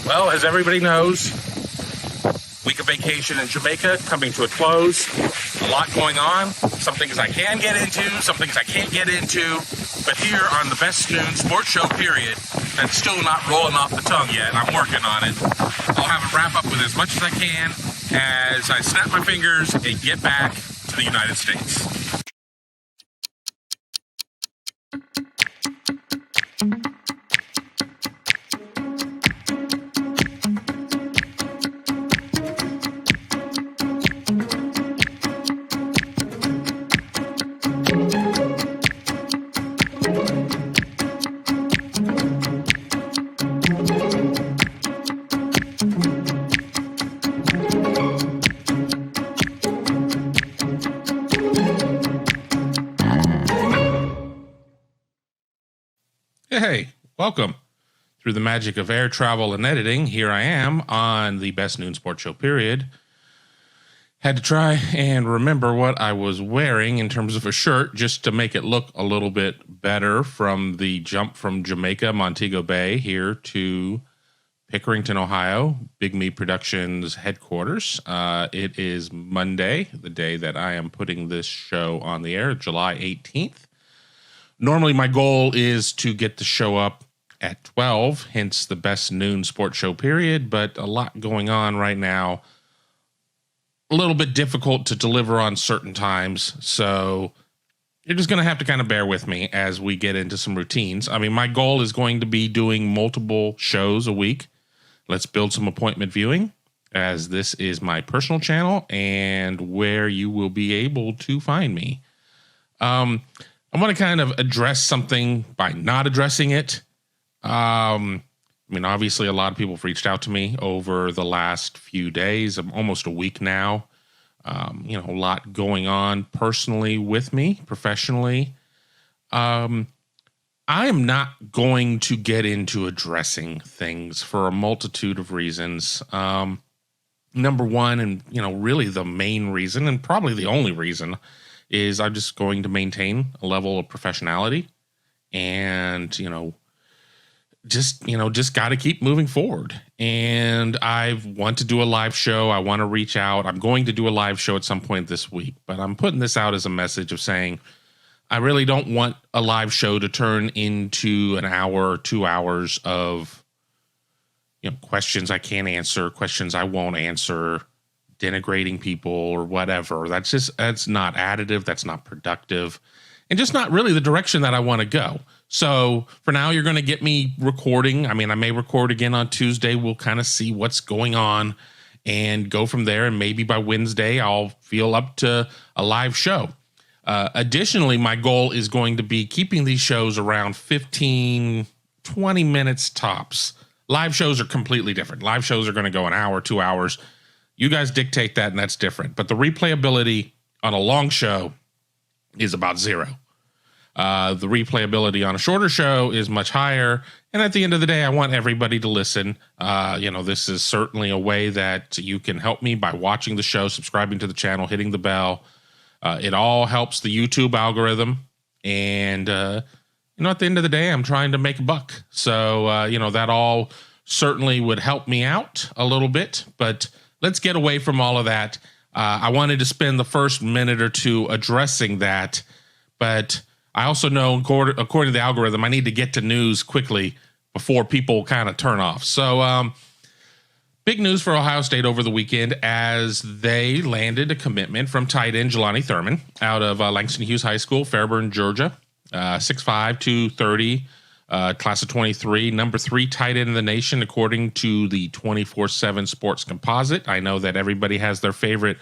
Well, as everybody knows, week of vacation in Jamaica coming to a close. A lot going on. Some things I can get into, some things I can't get into. But here on the Best Noon Sports Show, period, and still not rolling off the tongue yet. I'm working on it. I'll have it wrap up with as much as I can as I snap my fingers and get back to the United States. Hey, welcome. Through the magic of air travel and editing, here I am on the Best Noon Sports Show, period. Had to try and remember what I was wearing in terms of a shirt just to make it look a little bit better from the jump from Jamaica, Montego Bay, here to Pickerington, Ohio, Big Me Productions headquarters. It is Monday, the day that I am putting this show on the air, July 18th. Normally, my goal is to get the show up at 12, hence the Best Noon Sports Show, period. But a lot going on right now. A little bit difficult to deliver on certain times. So you're just going to have to kind of bear with me as we get into some routines. I mean, my goal is going to be doing multiple shows a week. Let's build some appointment viewing, as this is my personal channel and where you will be able to find me. I want to kind of address something by not addressing it. I mean, obviously, a lot of people have reached out to me over the last few days, almost a week now. A lot going on personally with me, professionally. I am not going to get into addressing things for a multitude of reasons. Number one, and, really the main reason, and probably the only reason, is I'm just going to maintain a level of professionality and, just got to keep moving forward. And I want to do a live show. I want to reach out. I'm going to do a live show at some point this week, but I'm putting this out as a message of saying, I really don't want a live show to turn into an hour or 2 hours of, questions I can't answer, questions I won't answer, denigrating people or whatever. That's not additive. That's not productive, and just not really the direction that I want to go. So for now, you're going to get me recording. I mean, I may record again on Tuesday. We'll kind of see what's going on and go from there. And maybe by Wednesday, I'll feel up to a live show. Additionally, my goal is going to be keeping these shows around 15, 20 minutes tops. Live shows are completely different. Live shows are going to go an hour, 2 hours. You guys dictate that, and that's different. But the replayability on a long show is about zero. The replayability on a shorter show is much higher. And at the end of the day, I want everybody to listen. This is certainly a way that you can help me by watching the show, subscribing to the channel, hitting the bell. It all helps the YouTube algorithm. And, at the end of the day, I'm trying to make a buck. So, that all certainly would help me out a little bit. But let's get away from all of that. I wanted to spend the first minute or two addressing that, but I also know, according to the algorithm, I need to get to news quickly before people kind of turn off. So big news for Ohio State over the weekend as they landed a commitment from tight end Jelani Thurman out of Langston Hughes High School, Fairburn, Georgia, 6'5", 230, class of 23, number 3 tight end in the nation, according to the 24/7 Sports Composite. I know that everybody has their favorite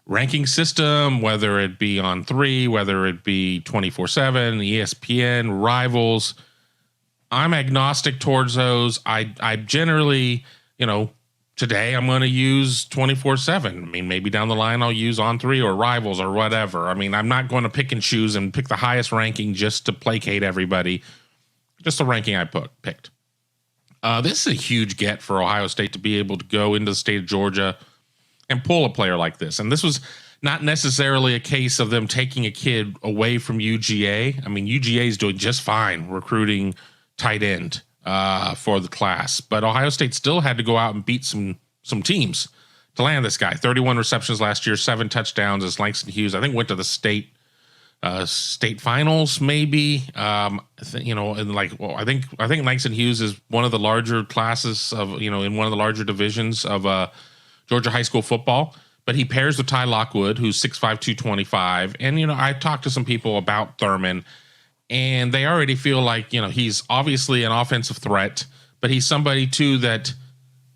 ranking system, whether it be on 3, whether it be 24/7, ESPN, Rivals. I'm agnostic towards those. I generally, today I'm going to use 24/7. I mean, maybe down the line I'll use on 3 or Rivals or whatever. I mean, I'm not going to pick and choose and pick the highest ranking just to placate everybody. Just the ranking I picked. This is a huge get for Ohio State to be able to go into the state of Georgia and pull a player like this. And this was not necessarily a case of them taking a kid away from UGA. I mean, UGA is doing just fine recruiting tight end. for the class. But Ohio State still had to go out and beat some teams to land this guy. 31 receptions last year, 7 touchdowns as Langston Hughes, I think, went to the state finals, maybe. I think Langston Hughes is one of the larger classes of, in one of the larger divisions of Georgia high school football. But he pairs with Ty Lockwood, who's 6'5", 225. And, I talked to some people about Thurman, and they already feel like, he's obviously an offensive threat, but he's somebody, too, that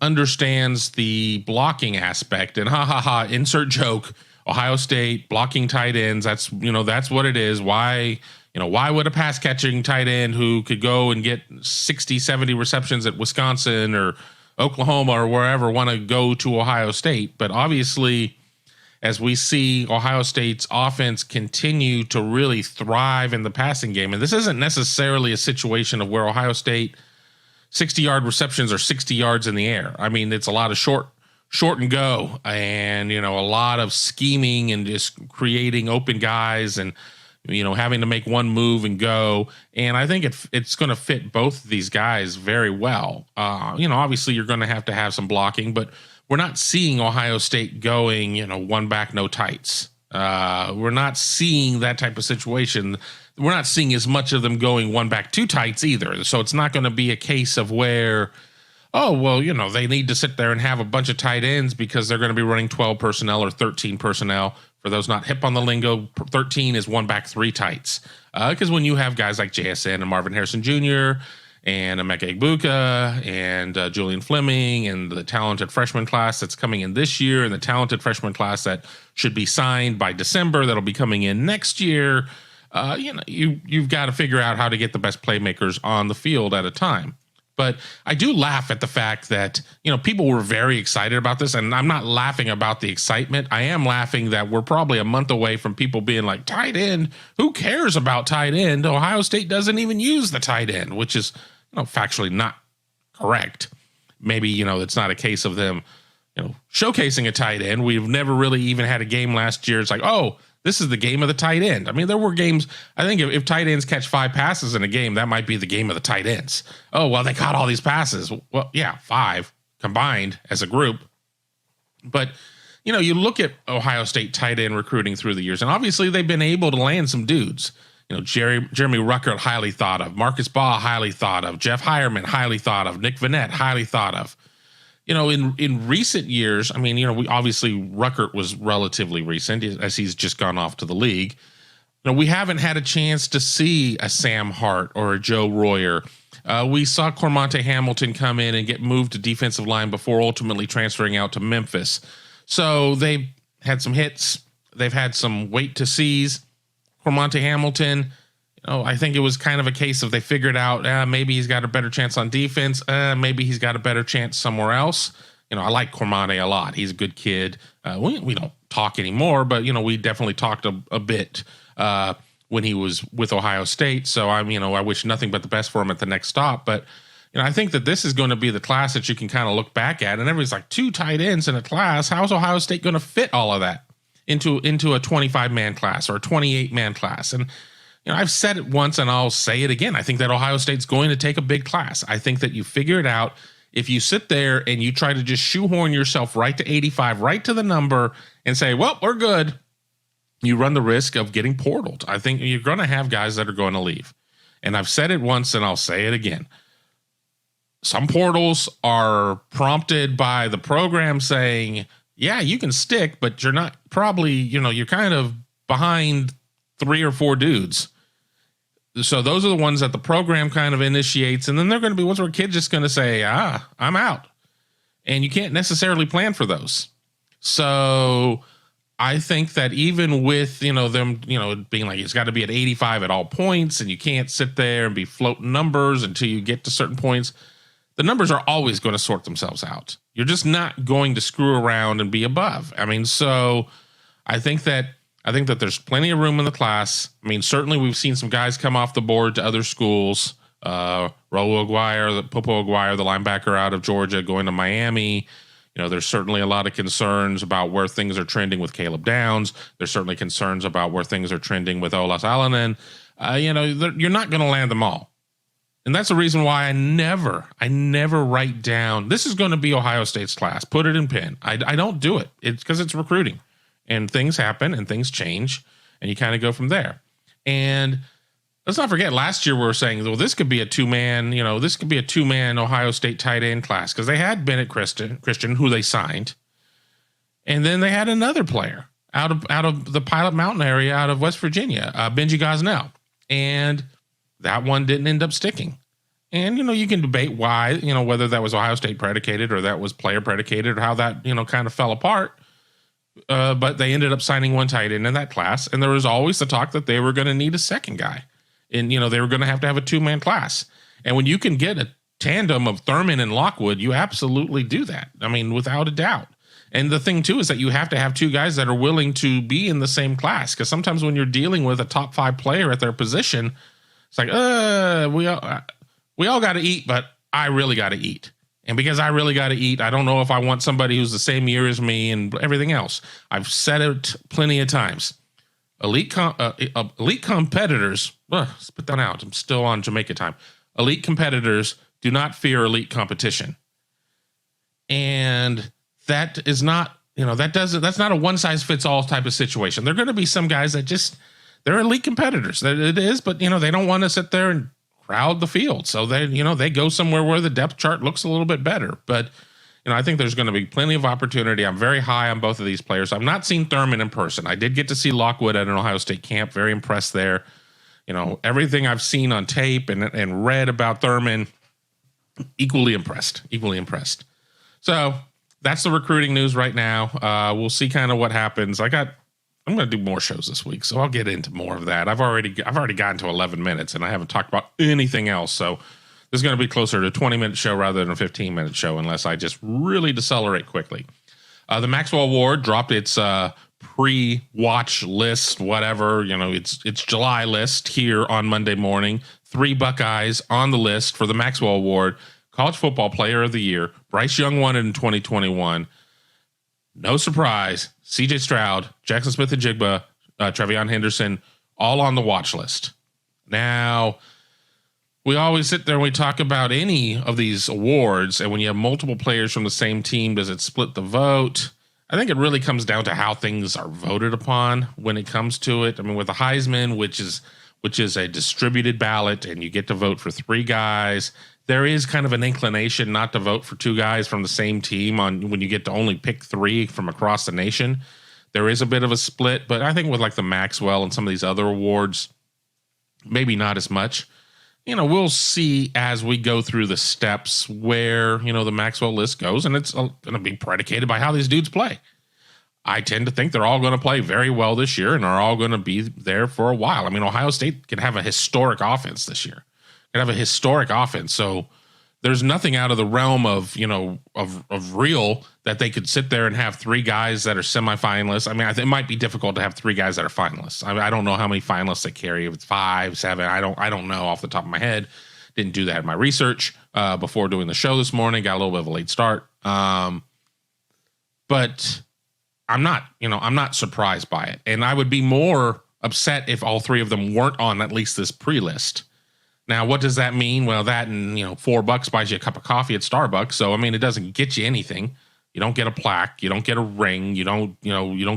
understands the blocking aspect. And insert joke, Ohio State blocking tight ends. That's what it is. Why would a pass catching tight end who could go and get 60, 70 receptions at Wisconsin or Oklahoma or wherever want to go to Ohio State? But obviously, as we see Ohio State's offense continue to really thrive in the passing game, and this isn't necessarily a situation of where Ohio State 60-yard receptions are 60 yards in the air. I mean, it's a lot of short and go, and a lot of scheming and just creating open guys and having to make one move and go. And I think it's going to fit both of these guys very well. Obviously you're going to have some blocking, but we're not seeing Ohio State going, one back, no tights. We're not seeing that type of situation. We're not seeing as much of them going one back, two tights either. So it's not going to be a case of where, they need to sit there and have a bunch of tight ends because they're going to be running 12 personnel or 13 personnel. For those not hip on the lingo, 13 is one back, three tights. Because when you have guys like JSN and Marvin Harrison Jr. and Emeka Egbuka and Julian Fleming and the talented freshman class that's coming in this year and the talented freshman class that should be signed by December that'll be coming in next year, you've got to figure out how to get the best playmakers on the field at a time. But I do laugh at the fact that, people were very excited about this, and I'm not laughing about the excitement. I am laughing that we're probably a month away from people being like, tight end, who cares about tight end? Ohio State doesn't even use the tight end, which is, factually not correct. Maybe, it's not a case of them, showcasing a tight end. We've never really even had a game last year. It's like, oh, this is the game of the tight end. I mean, there were games, I think if tight ends catch 5 passes in a game, that might be the game of the tight ends. Oh, well, they caught all these passes. Well, yeah, 5 combined as a group. But, you look at Ohio State tight end recruiting through the years, and obviously they've been able to land some dudes. Jeremy Ruckert, highly thought of. Marcus Baugh, highly thought of. Jeff Hireman, highly thought of. Nick Vanette, highly thought of. In recent years, I mean, we obviously Ruckert was relatively recent as he's just gone off to the league. We haven't had a chance to see a Sam Hart or a Joe Royer. We saw Cormonte Hamilton come in and get moved to defensive line before ultimately transferring out to Memphis. So they've had some hits. They've had some wait to sees. Cormonte Hamilton, I think it was kind of a case of they figured out maybe he's got a better chance on defense. Maybe he's got a better chance somewhere else. I like Cormonte a lot. He's a good kid. We don't talk anymore, but, we definitely talked a bit when he was with Ohio State. So, I wish nothing but the best for him at the next stop. But, I think that this is going to be the class that you can kind of look back at. And everybody's like, 2 tight ends in a class. How's Ohio State going to fit all of that into a 25-man class or a 28-man class? And, I've said it once and I'll say it again. I think that Ohio State's going to take a big class. I think that you figure it out. If you sit there and you try to just shoehorn yourself right to 85, right to the number and say, well, we're good, you run the risk of getting portaled. I think you're going to have guys that are going to leave. And I've said it once and I'll say it again. Some portals are prompted by the program saying, yeah, you can stick, but you're not probably, you're kind of behind 3 or 4 dudes. So those are the ones that the program kind of initiates. And then they're going to be ones where a kid's just going to say, I'm out. And you can't necessarily plan for those. So I think that even with, them, being like, it's got to be at 85 at all points and you can't sit there and be floating numbers until you get to certain points. The numbers are always going to sort themselves out. You're just not going to screw around and be above. I mean, so I think that there's plenty of room in the class. I mean, certainly we've seen some guys come off the board to other schools. Popo Aguirre, the linebacker out of Georgia, going to Miami. There's certainly a lot of concerns about where things are trending with Caleb Downs. There's certainly concerns about where things are trending with Olas Alanen. You're not going to land them all. And that's the reason why I never write down, this is going to be Ohio State's class. Put it in pen. I don't do it. It's because it's recruiting. And things happen and things change. And you kind of go from there. And let's not forget, last year we were saying, well, this could be a two-man Ohio State tight end class. Because they had Bennett Christian, who they signed. And then they had another player out of the Pilot Mountain area out of West Virginia, Benji Gosnell. And that one didn't end up sticking. And, you can debate why, whether that was Ohio State predicated or that was player predicated or how that, kind of fell apart. But they ended up signing one tight end in that class. And there was always the talk that they were going to need a second guy. And, they were going to have a two-man class. And when you can get a tandem of Thurman and Lockwood, you absolutely do that. I mean, without a doubt. And the thing, too, is that you have to have two guys that are willing to be in the same class. Because sometimes when you're dealing with a top 5 player at their position, it's like, we all got to eat, but I really got to eat. And because I really got to eat, I don't know if I want somebody who's the same year as me and everything else. I've said it plenty of times. Elite competitors, spit that out. I'm still on Jamaica time. Elite competitors do not fear elite competition. And that is not, that's not a one size fits all type of situation. There are going to be some guys that they're elite competitors. It is, but they don't want to sit there and crowd the field. So they go somewhere where the depth chart looks a little bit better. But I think there's going to be plenty of opportunity. I'm very high on both of these players. I've not seen Thurman in person. I did get to see Lockwood at an Ohio State camp. Very impressed there. Everything I've seen on tape and read about Thurman, equally impressed. So that's the recruiting news right now. We'll see kind of what happens. I'm going to do more shows this week, so I'll get into more of that. I've already gotten to 11 minutes, and I haven't talked about anything else. So this is going to be closer to a 20-minute show rather than a 15-minute show, unless I just really decelerate quickly. The Maxwell Award dropped its pre-watch list, whatever. It's July list here on Monday morning. 3 Buckeyes on the list for the Maxwell Award. College Football Player of the Year. Bryce Young won it in 2021. No surprise. C.J. Stroud, Jackson Smith-Njigba, Trevion Henderson, all on the watch list. Now, we always sit there and we talk about any of these awards, and when you have multiple players from the same team, does it split the vote? I think it really comes down to how things are voted upon when it comes to it. I mean, with the Heisman, which is a distributed ballot, and you get to vote for 3 guys, there is kind of an inclination not to vote for 2 guys from the same team when you get to only pick 3 from across the nation. There is a bit of a split, but I think with like the Maxwell and some of these other awards, maybe not as much. We'll see as we go through the steps where, the Maxwell list goes, and it's going to be predicated by how these dudes play. I tend to think they're all going to play very well this year and are all going to be there for a while. I mean, Ohio State can have a historic offense this year. So there's nothing out of the realm of real that they could sit there and have 3 guys that are semifinalists. I mean, it might be difficult to have 3 guys that are finalists. I mean, I don't know how many finalists they carry. If it's 5, 7, I don't know off the top of my head. Didn't do that in my research before doing the show this morning. Got a little bit of a late start. But I'm not surprised by it. And I would be more upset if all 3 of them weren't on at least this pre-list. Now, what does that mean? Well, that and, $4 buys you a cup of coffee at Starbucks. So, I mean, it doesn't get you anything. You don't get a plaque. You don't get a ring. You don't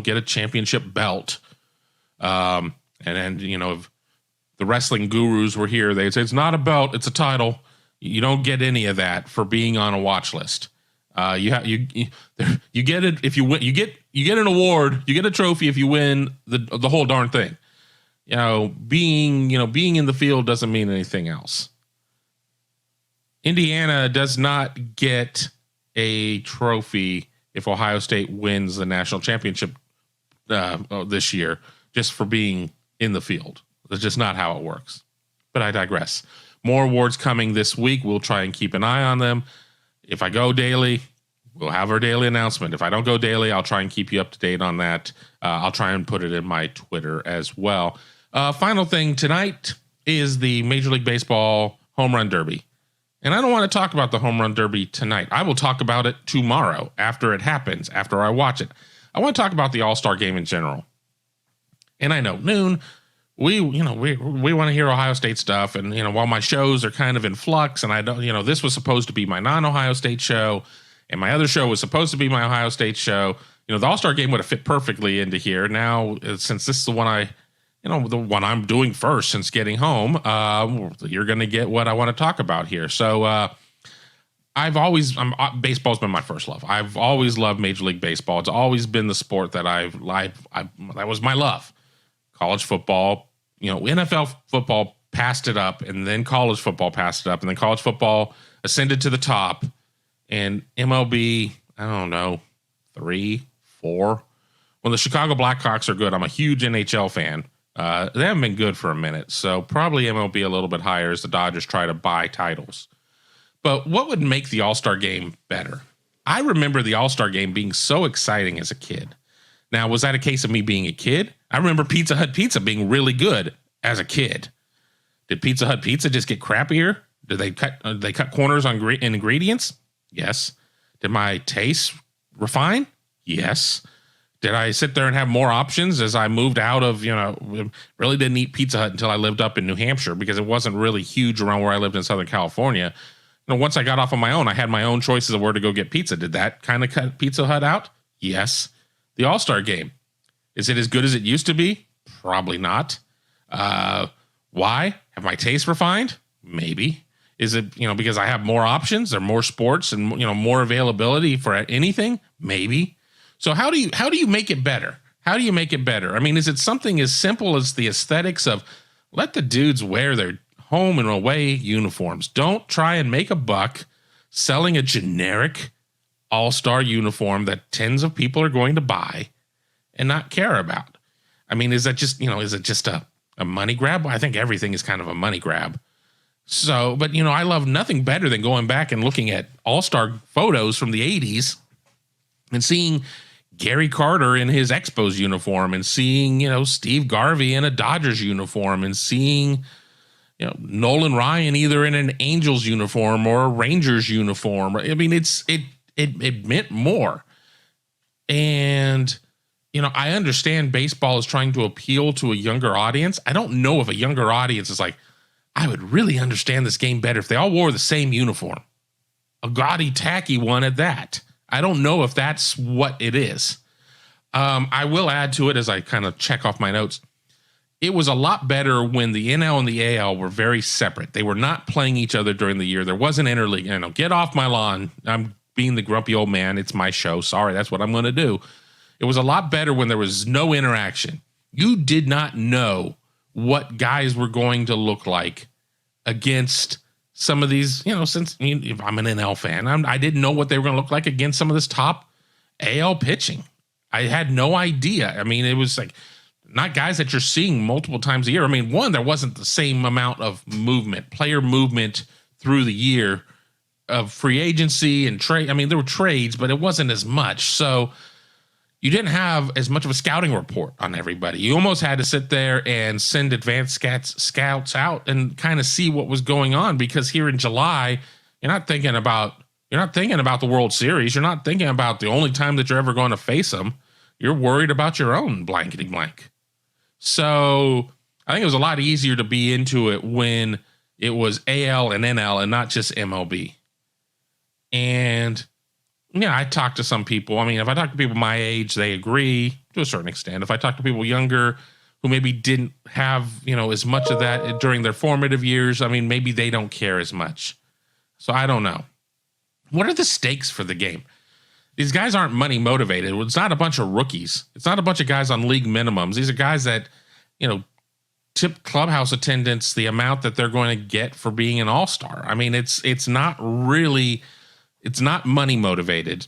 get a championship belt. And then, if the wrestling gurus were here, they'd say it's not a belt, it's a title. You don't get any of that for being on a watch list. You get it if you win. You get an award. You get a trophy if you win the whole darn thing. Being in the field doesn't mean anything else. Indiana does not get a trophy if Ohio State wins the national championship this year just for being in the field. That's just not how it works. But I digress. More awards coming this week. We'll try and keep an eye on them. If I go daily, we'll have our daily announcement. If I don't go daily, I'll try and keep you up to date on that. I'll try and put it in my Twitter as well. Final thing tonight is the Major League Baseball Home Run Derby. And I don't want to talk about the Home Run Derby tonight. I will talk about it tomorrow after it happens, after I watch it. I want to talk about the All-Star Game in general. And I know, noon, we want to hear Ohio State stuff. And, while my shows are kind of in flux and I don't, this was supposed to be my non-Ohio State show and my other show was supposed to be my Ohio State show, the All-Star Game would have fit perfectly into here. Now, since this is the one the one I'm doing first since getting home, you're going to get what I want to talk about here. So, baseball's been my first love. I've always loved Major League Baseball. It's always been the sport that that was my love. College football, NFL football passed it up, and then college football passed it up, and then college football ascended to the top, and MLB, I don't know, 3, 4. When the Chicago Blackhawks are good, I'm a huge NHL fan. They haven't been good for a minute, so probably MLB a little bit higher as the Dodgers try to buy titles. But what would make the All-Star Game better? I remember the All-Star Game being so exciting as a kid. Now, was that a case of me being a kid? I remember Pizza Hut pizza being really good as a kid. Did Pizza Hut pizza just get crappier? Did they cut corners on ingredients? Yes. Did my taste refine? Yes. Did I sit there and have more options as I moved out of, really didn't eat Pizza Hut until I lived up in New Hampshire because it wasn't really huge around where I lived in Southern California. Once I got off on my own, I had my own choices of where to go get pizza. Did that kind of cut Pizza Hut out? Yes. The All-Star Game. Is it as good as it used to be? Probably not. Why? Have my taste refined? Maybe. Is it, because I have more options, there are more sports and, more availability for anything? Maybe. So how do you make it better? How do you make it better? I mean, is it something as simple as the aesthetics of let the dudes wear their home and away uniforms? Don't try and make a buck selling a generic all-star uniform that tens of people are going to buy and not care about. I mean, is that just, is it just a money grab? I think everything is kind of a money grab. So, but I love nothing better than going back and looking at all-star photos from the 80s and seeing Gary Carter in his Expos uniform and seeing, Steve Garvey in a Dodgers uniform and seeing, Nolan Ryan either in an Angels uniform or a Rangers uniform. I mean, it meant more. And, I understand baseball is trying to appeal to a younger audience. I don't know if a younger audience is like, I would really understand this game better if they all wore the same uniform. A gaudy, tacky one at that. I don't know if that's what it is. I will add to it as I kind of check off my notes. It was a lot better when the NL and the AL were very separate. They were not playing each other during the year. There wasn't interleague. Get off my lawn. I'm being the grumpy old man. It's my show. Sorry, that's what I'm going to do. It was a lot better when there was no interaction. You did not know what guys were going to look like against some of these, since if I'm an NL fan, I didn't know what they were going to look like against some of this top AL pitching. I had no idea. I mean, it was like not guys that you're seeing multiple times a year. I mean, one, there wasn't the same amount of movement, player movement through the year of free agency and trade. I mean, there were trades, but it wasn't as much. So you didn't have as much of a scouting report on everybody. You almost had to sit there and send advanced scouts out and kind of see what was going on, because here in July, you're not thinking about the World Series. You're not thinking about the only time that you're ever going to face them. You're worried about your own blankety blank. So I think it was a lot easier to be into it when it was AL and NL and not just MLB. And yeah, I talked to some people. I mean, if I talk to people my age, they agree to a certain extent. If I talk to people younger who maybe didn't have, as much of that during their formative years, I mean, maybe they don't care as much. So I don't know. What are the stakes for the game? These guys aren't money motivated. It's not a bunch of rookies. It's not a bunch of guys on league minimums. These are guys that, tip clubhouse attendance the amount that they're going to get for being an all-star. I mean, it's not money motivated.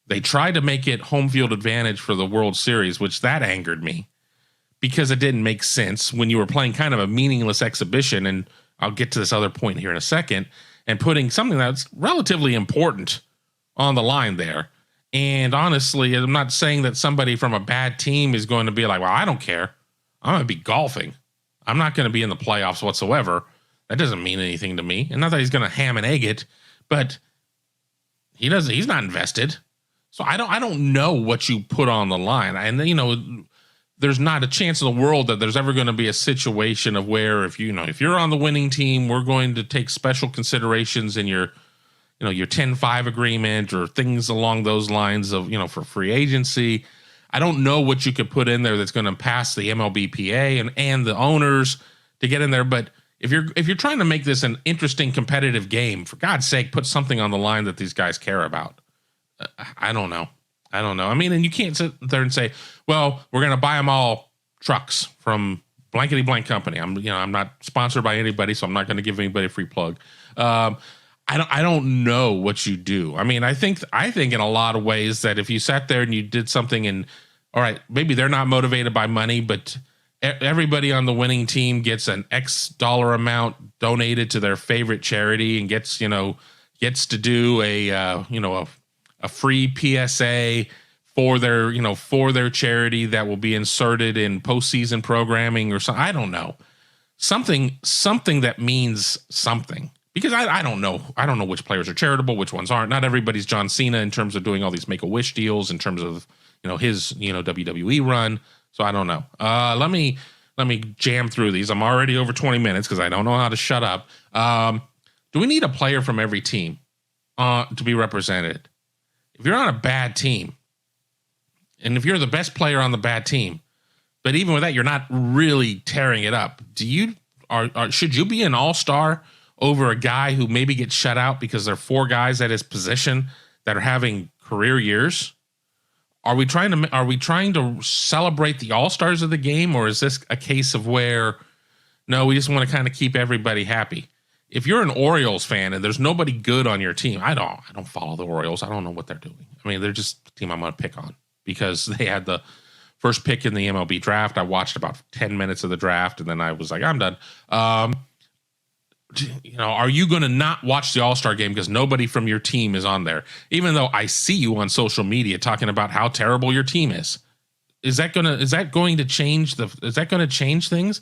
They tried to make it home field advantage for the World Series, which that angered me because it didn't make sense when you were playing kind of a meaningless exhibition. And I'll get to this other point here in a second, and putting something that's relatively important on the line there. And honestly, I'm not saying that somebody from a bad team is going to be like, well, I don't care. I'm going to be golfing. I'm not going to be in the playoffs whatsoever. That doesn't mean anything to me. And not that he's going to ham and egg it, but he's not invested. So I don't know what you put on the line. And there's not a chance in the world that there's ever going to be a situation of where if you're on the winning team, we're going to take special considerations in your 10-5 agreement or things along those lines of, for free agency. I don't know what you could put in there that's going to pass the MLBPA and the owners to get in there. But if you're trying to make this an interesting competitive game, for God's sake, put something on the line that these guys care about. I don't know. I mean, and you can't sit there and say, well, we're going to buy them all trucks from blankety blank company. I'm not sponsored by anybody, so I'm not going to give anybody a free plug. I don't know what you do. I mean, I think in a lot of ways that if you sat there and you did something and, all right, maybe they're not motivated by money, but everybody on the winning team gets an X dollar amount donated to their favorite charity and gets to do a free PSA for their charity that will be inserted in postseason programming or something. I don't know. Something that means something. Because I don't know. I don't know which players are charitable, which ones aren't. Not everybody's John Cena in terms of doing all these Make-A-Wish deals in terms of, his, WWE run. So I don't know. Let me jam through these. I'm already over 20 minutes because I don't know how to shut up. Do we need a player from every team to be represented? If you're on a bad team, and if you're the best player on the bad team, but even with that, you're not really tearing it up. Should you be an all-star over a guy who maybe gets shut out because there are 4 guys at his position that are having career years? Are we trying to celebrate the all-stars of the game, or is this a case of where, no, we just want to kind of keep everybody happy? If you're an Orioles fan and there's nobody good on your team, I don't follow the Orioles. I don't know what they're doing. I mean, they're just the team I'm going to pick on because they had the first pick in the MLB draft. I watched about 10 minutes of the draft and then I was like, I'm done. Are you going to not watch the All-Star game because nobody from your team is on there? Even though I see you on social media talking about how terrible your team is. Is that going to change things?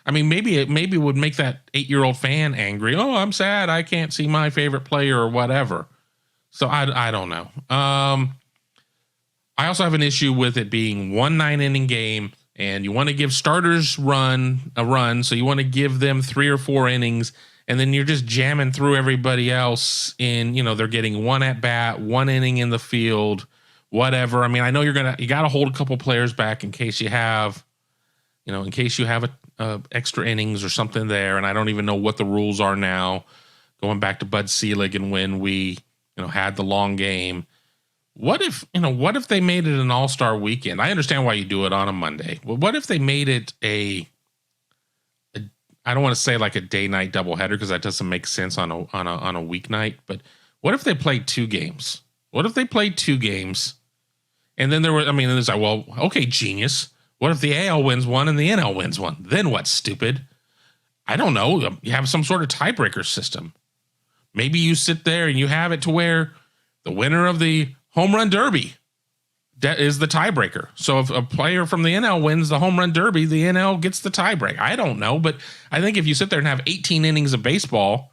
I mean, maybe it would make that 8-year-old fan angry. Oh, I'm sad I can't see my favorite player or whatever. So I don't know. I also have an issue with it being 1 9-inning game, and you want to give starters a run, so you want to give them 3 or 4 innings, and then you're just jamming through everybody else in, they're getting 1 at bat, 1 inning in the field, whatever. I mean, I know you got to hold a couple players back in case you have extra innings or something there. And I don't even know what the rules are now, going back to Bud Selig and when we, had the long game. What if they made it an all-star weekend? I understand why you do it on a Monday. Well, what if they made it I don't want to say like a day-night doubleheader because that doesn't make sense on a weeknight. But what if they played 2 games? What if they played 2 games? And then there's like, well, okay, genius. What if the AL wins 1 and the NL wins 1? Then what, stupid? I don't know. You have some sort of tiebreaker system. Maybe you sit there and you have it to where the winner of the home run derby is the tiebreaker. So if a player from the NL wins the home run derby, the NL gets the tiebreak. I don't know, but I think if you sit there and have 18 innings of baseball,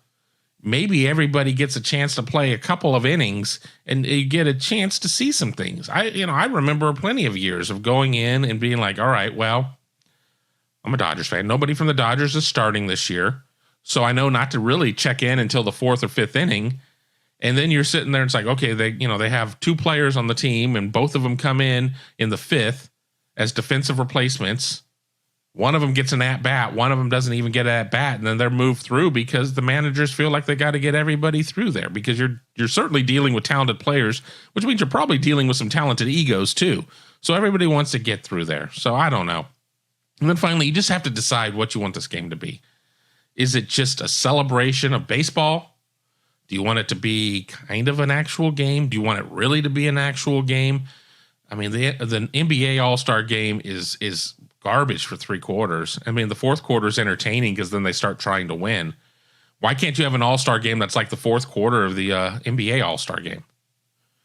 maybe everybody gets a chance to play a couple of innings and you get a chance to see some things. I remember plenty of years of going in and being like, all right, well, I'm a Dodgers fan. Nobody from the Dodgers is starting this year. So I know not to really check in until the 4th or 5th inning. And then you're sitting there and it's like, okay, they have 2 players on the team and both of them come in the 5th as defensive replacements. One of them gets an at-bat. One of them doesn't even get an at-bat. And then they're moved through because the managers feel like they got to get everybody through there because you're certainly dealing with talented players, which means you're probably dealing with some talented egos too. So everybody wants to get through there. So I don't know. And then finally, you just have to decide what you want this game to be. Is it just a celebration of baseball? Do you want it to be kind of an actual game? Do you want it really to be an actual game? I mean, the NBA All-Star Game is garbage for 3 quarters. I mean, the 4th quarter is entertaining because then they start trying to win. Why can't you have an All-Star Game that's like the 4th quarter of the NBA All-Star Game?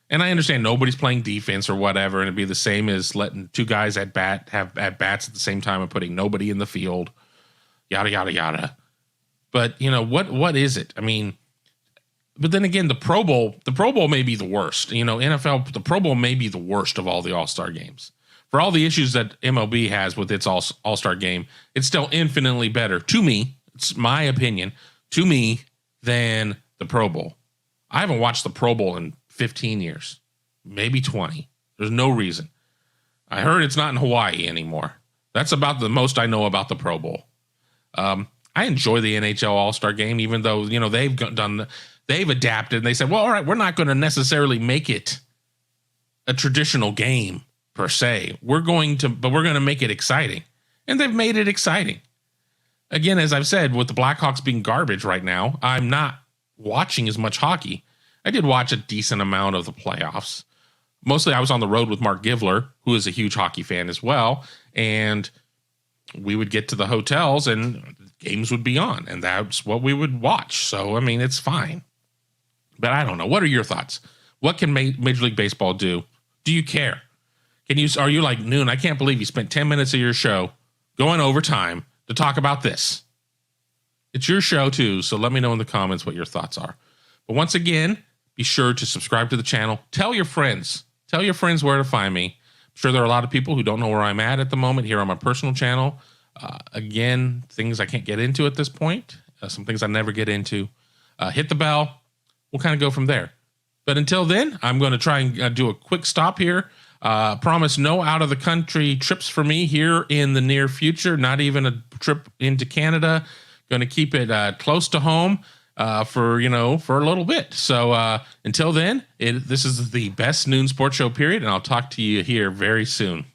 And I understand nobody's playing defense or whatever, and it'd be the same as letting 2 guys have at-bats at the same time and putting nobody in the field, yada, yada, yada. But, what is it? I mean, but then again, the Pro Bowl may be the worst. NFL, the Pro Bowl may be the worst of all the All-Star games For all the issues that MLB has with its All-Star Game, it's still infinitely better, to me, it's my opinion, to me, than the Pro Bowl. I haven't watched the Pro Bowl in 15 years, maybe 20. There's no reason. I heard it's not in Hawaii anymore. That's about the most I know about the Pro Bowl. I enjoy the NHL All-Star Game, even though, they've adapted and they said, well, all right, we're not going to necessarily make it a traditional game per se. We're going to make it exciting. And they've made it exciting. Again, as I've said, with the Blackhawks being garbage right now, I'm not watching as much hockey. I did watch a decent amount of the playoffs. Mostly I was on the road with Mark Givler, who is a huge hockey fan as well. And we would get to the hotels and games would be on. And that's what we would watch. So, I mean, it's fine. But I don't know. What are your thoughts? What can Major League Baseball do? Do you care? Are you like, Noon, I can't believe you spent 10 minutes of your show going overtime to talk about this. It's your show too, so let me know in the comments what your thoughts are. But once again, be sure to subscribe to the channel. Tell your friends. Tell your friends where to find me. I'm sure there are a lot of people who don't know where I'm at the moment here on my personal channel. Again, things I can't get into at this point. Some things I never get into. Hit the bell. We'll kind of go from there. But until then, I'm going to try and do a quick stop here. Promise no out of the country trips for me here in the near future. Not even a trip into Canada. Going to keep it close to home for a little bit. So until then, this is the best noon sports show period, and I'll talk to you here very soon.